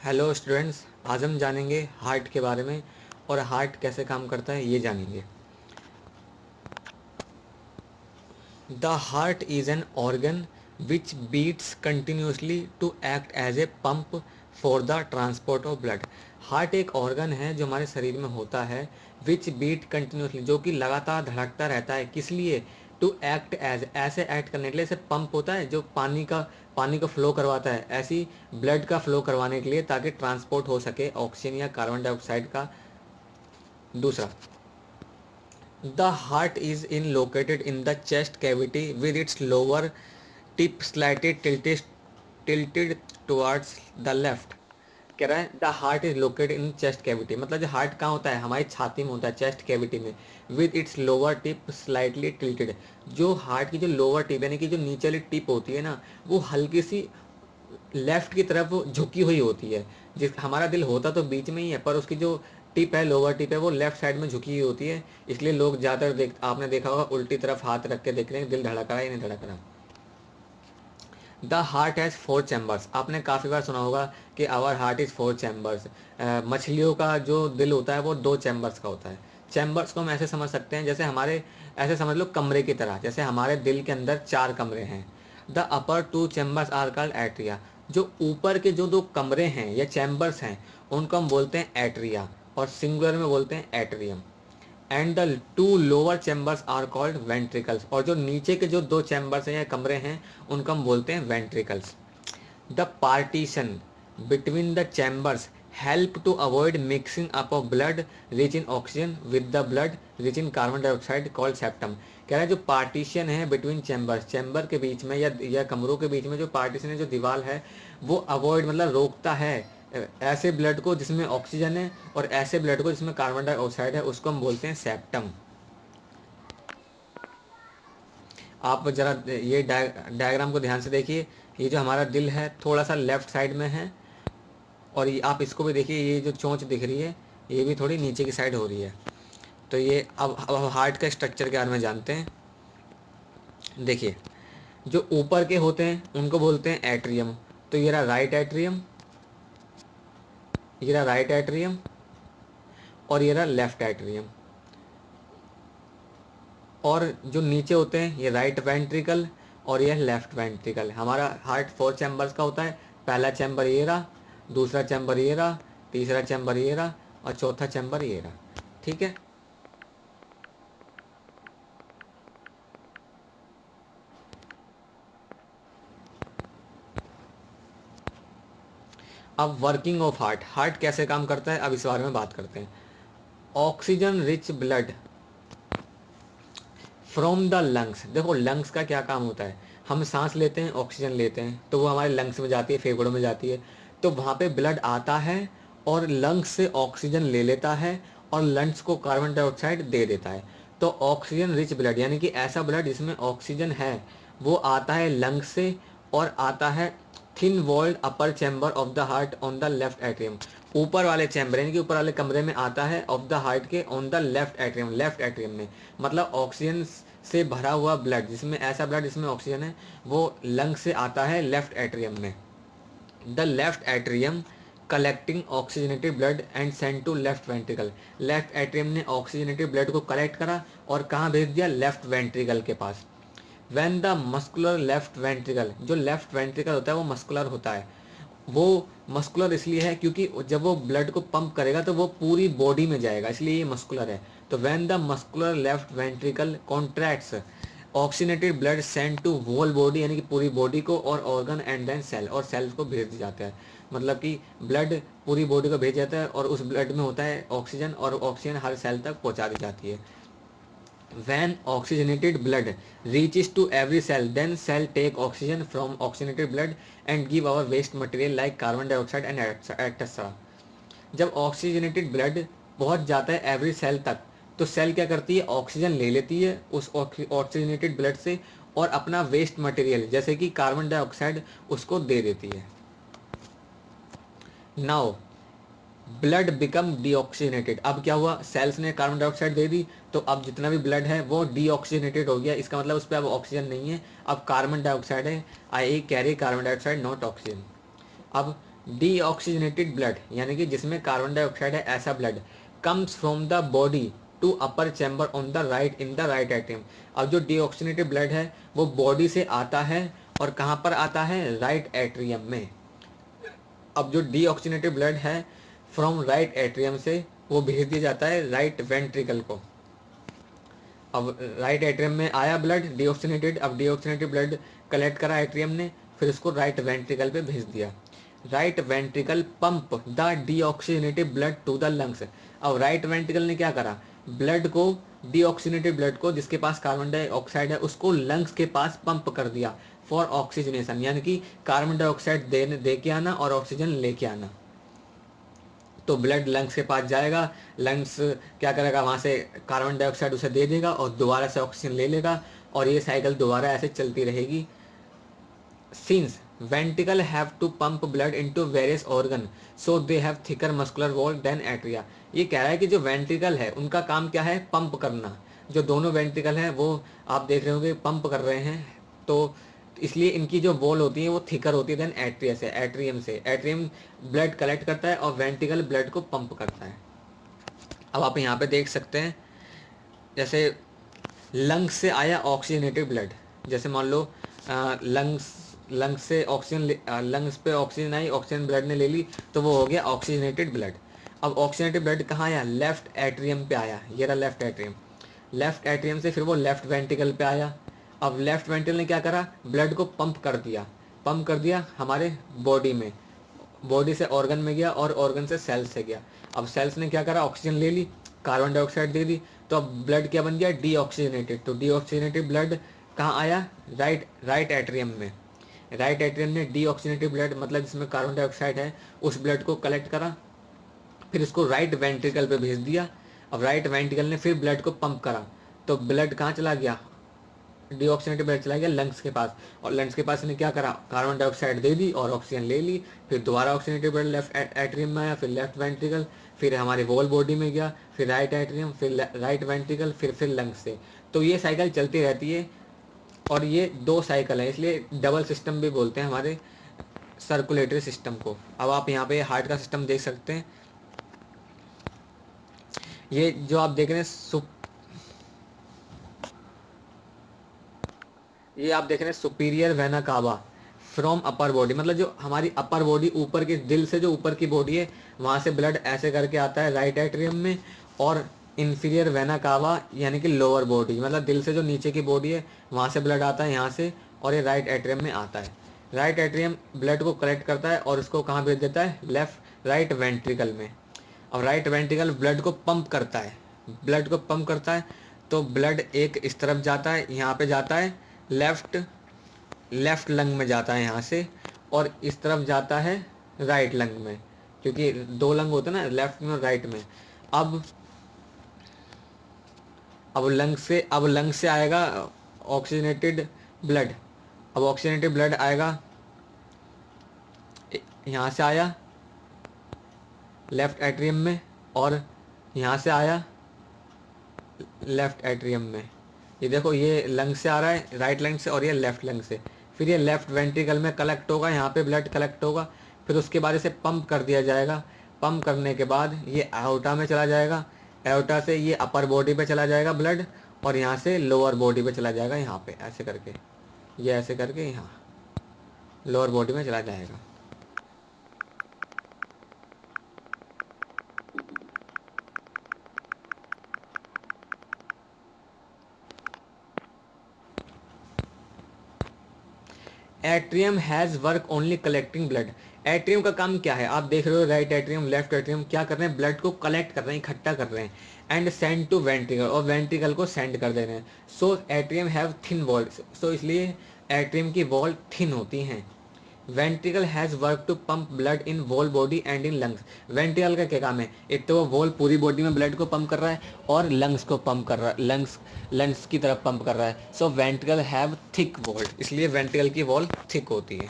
Hello students, आज हम जानेंगे हार्ट के बारे में और हार्ट कैसे काम करता है ये जानेंगे। The heart is an organ which beats continuously to act as a pump for the transport of blood. Heart एक ऑर्गन है जो हमारे शरीर में होता है, विच बीट कंटिन्यूसली, जो कि लगातार धड़कता रहता है। किस लिए? टू एक्ट एज, ऐसे एक्ट करने के लिए, जैसे पंप होता है जो पानी को फ्लो करवाता है, ऐसी ब्लड का फ्लो करवाने के लिए, ताकि ट्रांसपोर्ट हो सके ऑक्सीजन या कार्बन डाइऑक्साइड का। दूसरा, the heart is in located in the chest cavity with its lower tip slightly tilted towards the left. कह रहा है the heart is located in chest cavity, मतलब जो हार्ट कहाँ होता है? हमारी छाती में होता है, चेस्ट कैविटी में। With its lower tip slightly tilted, जो हार्ट की जो लोअर टिप यानी कि जो नीचे वाली टिप होती है ना, वो हल्की सी लेफ्ट की तरफ झुकी हुई होती है। जिस हमारा दिल होता तो बीच में ही है, पर उसकी जो टिप है, लोअर टिप है, वो लेफ्ट साइड में झुकी हुई होती है। इसलिए लोग ज़्यादातर आपने देखा होगा उल्टी तरफ हाथ रख के देख रहे हैं दिल धड़क रहा है या नहीं धड़क रहा। द हार्ट हैज़ 4 चैम्बर्स, आपने काफ़ी बार सुना होगा कि आवर हार्ट इज़ 4 चैम्बर्स। मछलियों का जो दिल होता है वो 2 चैम्बर्स का होता है। चैम्बर्स को हम ऐसे समझ सकते हैं जैसे हमारे, ऐसे समझ लो कमरे की तरह, जैसे हमारे दिल के अंदर 4 कमरे हैं। The upper 2 chambers are called atria, जो ऊपर के जो 2 कमरे हैं या चैम्बर्स हैं उनको हम बोलते हैं एट्रिया, और सिंगुलर में बोलते हैं atrium. And the 2 lower chambers are called ventricles, और जो नीचे के जो 2 चैम्बर्स हैं या कमरे हैं उनको हम बोलते हैं ventricles. The partition between the chambers help to avoid mixing up of blood rich in oxygen with the blood rich in carbon dioxide called septum. कह रहा है जो पार्टीशन है बिटवीन चैम्बर्स, चैम्बर के बीच में या कमरों के बीच में जो पार्टीशन है, जो दीवार है, वो अवॉइड मतलब रोकता है ऐसे ब्लड को जिसमें ऑक्सीजन है और ऐसे ब्लड को जिसमें कार्बन डाइऑक्साइड है, उसको हम बोलते हैं सेप्टम। आप जरा ये डायग्राम को ध्यान से देखिए। ये जो हमारा दिल है थोड़ा सा लेफ्ट साइड में है, और ये आप इसको भी देखिए, ये जो चोंच दिख रही है ये भी थोड़ी नीचे की साइड हो रही है। तो ये अब हार्ट का स्ट्रक्चर के बारे में जानते हैं। देखिए, जो ऊपर के होते हैं उनको बोलते हैं एट्रियम। तो ये रहा राइट एट्रियम, ये रहा राइट एट्रियम, और ये रहा लेफ्ट एट्रियम। और जो नीचे होते हैं ये राइट वेंट्रिकल और ये लेफ्ट वेंट्रिकल। हमारा हार्ट 4 चैम्बर्स का होता है। पहला चैम्बर ये रहा, दूसरा चैम्बर ये रहा, तीसरा चैम्बर ये रहा, और चौथा चैम्बर ये रहा। ठीक है। अब वर्किंग ऑफ हार्ट, हार्ट कैसे काम करता है अब इस बारे में बात करते हैं। Oxygen rich blood from the lungs. देखो लंग्स का क्या काम होता है, हम सांस लेते हैं, ऑक्सीजन लेते हैं, तो वो हमारे लंग्स में जाती है, फेफड़ों में जाती है। तो वहाँ पे ब्लड आता है और लंग्स से ऑक्सीजन ले लेता है और लंग्स को कार्बन डाइऑक्साइड दे देता है। तो ऑक्सीजन रिच ब्लड यानी कि ऐसा ब्लड जिसमें ऑक्सीजन है, वो आता है लंग्स से और आता है thin walled upper chamber of the heart on the left atrium. ऊपर वाले चैम्बर यानी कि ऊपर वाले कमरे में आता है ऑफ द हार्ट के on the left atrium, left atrium में। मतलब ऑक्सीजन से भरा हुआ ब्लड, जिसमें ऐसा ब्लड जिसमें ऑक्सीजन है, वो लंग से आता है लेफ्ट एट्रियम में। The left atrium collecting oxygenated blood and send to left ventricle. Left atrium ने ऑक्सीजनेटेड ब्लड को कलेक्ट करा और कहाँ भेज दिया? लेफ्ट वेंट्रिकल के पास। When the muscular left ventricle, जो लेफ्ट वेंट्रिकल होता है वो मस्कुलर होता है। वो मस्कुलर इसलिए है क्योंकि जब वो ब्लड को पंप करेगा तो वो पूरी बॉडी में जाएगा, इसलिए ये मस्कुलर है। तो when the muscular left ventricle contracts oxygenated blood send to whole body, यानी कि पूरी बॉडी को और ऑर्गन एंड देन सेल, और सेल्स को भेज दिया जाता है। मतलब कि ब्लड पूरी बॉडी को भेज जाता है और उस ब्लड में होता है ऑक्सीजन, और ऑक्सीजन हर सेल तक पहुंचा दी जाती है। When oxygenated blood reaches to every cell, then cell take oxygen from oxygenated blood and give our waste material like carbon dioxide and etc. जब ऑक्सीजनेटेड ब्लड पहुंच जाता है एवरी सेल तक, तो सेल क्या करती है? ऑक्सीजन ले लेती है उस ऑक्सीजनेटेड ब्लड से और अपना वेस्ट मटेरियल जैसे कि कार्बन डाइऑक्साइड उसको दे देती है। Now blood become deoxygenated. अब क्या हुआ? सेल्स ने कार्बन डाइऑक्साइड दे दी, तो अब जितना भी ब्लड है वो डीऑक्सीजनेटेड हो गया। इसका मतलब उस पर अब ऑक्सीजन नहीं है, अब कार्बन डाइऑक्साइड है। I carry carbon dioxide not oxygen. अब डीऑक्सीजनेटेड ब्लड यानी कि जिसमें कार्बन डाइऑक्साइड है ऐसा blood comes from the body to upper chamber on the right in the right atrium. अब जो डीऑक्सीजनेटेड ब्लड है वो बॉडी से आता है और कहाँ पर आता है, राइट एट्रियम में। अब जो डीऑक्सीजनेटेड ब्लड है फ्रॉम राइट एट्रियम से वो भेज दिया जाता है राइट वेंट्रिकल को। अब राइट एट्रियम में आया ब्लड डीऑक्सीजनेटेड, अब डीऑक्सीजनेटेड ब्लड कलेक्ट करा एट्रियम ने, फिर उसको राइट वेंट्रिकल पे भेज दिया। Right ventricle pump the deoxygenated blood to the lungs. अब राइट वेंट्रिकल ने क्या करा, ब्लड को, डीऑक्सीजनेटेड ब्लड को जिसके पास कार्बन डाइऑक्साइड है उसको लंग्स के पास पंप कर दिया फॉर ऑक्सीजनेशन, यानी कि कार्बन डाइऑक्साइड दे के आना और ऑक्सीजन लेके आना। तो ब्लड लंग्स के पास जाएगा, लंग्स क्या करेगा, वहाँ से कार्बन डाइऑक्साइड उसे दे देगा और दोबारा से ऑक्सीजन ले लेगा और ये साइकिल दोबारा ऐसे चलती रहेगी। Since ventricle have to pump blood into various organ so they have thicker muscular wall than atria. ये कह रहा है कि जो वेंट्रिकल है उनका काम क्या है, पंप करना। जो दोनों वेंट्रिकल है वो आप देख रहे होंगे पंप कर रहे हैं, तो इसलिए इनकी जो वॉल होती है वो थिकर होती है देन एट्रिया से, एट्रियम से। एट्रियम ब्लड कलेक्ट करता है और वेंट्रिकल ब्लड को पंप करता है। अब आप यहाँ पे देख सकते हैं जैसे लंग्स से आया ऑक्सीजनेटेड ब्लड, जैसे मान लो लंग्स से ऑक्सीजन, लंग्स पे ऑक्सीजन आई, ऑक्सीजन ब्लड ने ले ली तो वो हो गया ऑक्सीजनेटेड ब्लड। अब ऑक्सीजनेटेड ब्लड कहाँ आया, लेफ्ट एट्रियम पे आया, ये रहा लेफ्ट एट्रियम। लेफ्ट एट्रियम से फिर वो लेफ्ट वेंट्रिकल पे आया। अब लेफ्ट वेंट्रिकल ने क्या करा, ब्लड को पंप कर दिया हमारे बॉडी में, बॉडी से ऑर्गन में गया और ऑर्गन से सेल्स से गया। अब सेल्स ने क्या करा, ऑक्सीजन ले ली, कार्बन डाइऑक्साइड दे दी, तो अब ब्लड क्या बन गया, डीऑक्सीजनेटेड। तो डीऑक्सीजनेटेड ब्लड कहाँ आया, राइट एट्रियम में। राइट एट्रियम ने डीऑक्सीजनेटेड ब्लड मतलब जिसमें कार्बन डाइऑक्साइड है उस ब्लड को कलेक्ट करा, फिर उसको राइट वेंट्रिकल पे भेज दिया। अब राइट वेंट्रिकल ने फिर ब्लड को पंप करा, तो ब्लड कहाँ चला गया, डीऑक्सीजनेटेड ब्लड चला गया लंग्स के पास, और लंग्स के पास ने क्या करा, कार्बन डाइऑक्साइड दे दी और ऑक्सीजन ले ली। फिर दोबारा ऑक्सीजनेटेड ब्लड लेफ्ट एट्रियम में आया, फिर लेफ्ट वेंट्रिकल, फिर हमारे वोल बॉडी में गया, फिर राइट एट्रियम, फिर राइट वेंट्रिकल, फिर लंग्स से। तो ये साइकिल चलती रहती है और ये 2 साइकिल है, इसलिए डबल सिस्टम भी बोलते हैं हमारे सर्कुलेटरी सिस्टम को। अब आप यहाँ पे हार्ट का सिस्टम देख सकते हैं। ये जो आप देख रहे हैं ये आप देख रहे हैं superior vena cava from upper body, मतलब जो हमारी अपर बॉडी ऊपर की, दिल से जो ऊपर की बॉडी है वहाँ से ब्लड ऐसे करके आता है राइट एट्रियम में, और इन्फीरियर वेना कावा यानी कि लोअर बॉडी, मतलब दिल से जो नीचे की बॉडी है वहाँ से ब्लड आता है यहाँ से और ये राइट एट्रियम में आता है। राइट एट्रियम ब्लड को कलेक्ट करता है और उसको कहाँ भेज देता है, राइट वेंट्रिकल में। अब राइट वेंट्रिकल ब्लड को पंप करता है, तो ब्लड एक इस तरफ जाता है, यहाँ पे जाता है लेफ्ट लंग में जाता है यहाँ से, और इस तरफ जाता है राइट लंग में, क्योंकि 2 लंग होते हैं ना, लेफ्ट में और राइट में। अब लंग से आएगा ऑक्सीजनेटेड ब्लड। अब ऑक्सीजनेटेड ब्लड आएगा, यहाँ से आया लेफ्ट एट्रियम में और यहाँ से आया लेफ्ट एट्रियम में। ये देखो, ये लंग से आ रहा है, राइट लंग से, और ये लेफ्ट लंग से। फिर ये लेफ्ट वेंट्रिकल में कलेक्ट होगा, यहाँ पे ब्लड कलेक्ट होगा, फिर उसके बाद इसे पंप कर दिया जाएगा। पंप करने के बाद ये एओर्टा में चला जाएगा, एओर्टा से ये अपर बॉडी पे चला जाएगा ब्लड, और यहाँ से लोअर बॉडी पे चला जाएगा, यहाँ पे ऐसे करके, ये ऐसे करके यहाँ लोअर बॉडी में चला जाएगा। Atrium has work only collecting blood. Atrium का काम क्या है, आप देख रहे हो राइट एट्रियम लेफ्ट एट्रियम क्या कर रहे हैं, ब्लड को कलेक्ट कर रहे हैं, इकट्ठा कर रहे हैं, एंड सेंड टू वेंट्रिकल, और वेंट्रिकल को सेंड कर दे रहे हैं। So atrium have thin wall, so इसलिए एट्रियम की वॉल थिन होती हैं। Ventricle has work to pump blood in whole body and in lungs. Ventricle का क्या काम है, एक तो वो वॉल पूरी बॉडी में ब्लड को पंप कर रहा है और लंग्स को पंप कर रहा है, लंग्स की तरफ पंप कर रहा है। सो वेंट्रिकल हैव थिक वॉल, इसलिए वेंट्रिकल की वॉल थिक होती है।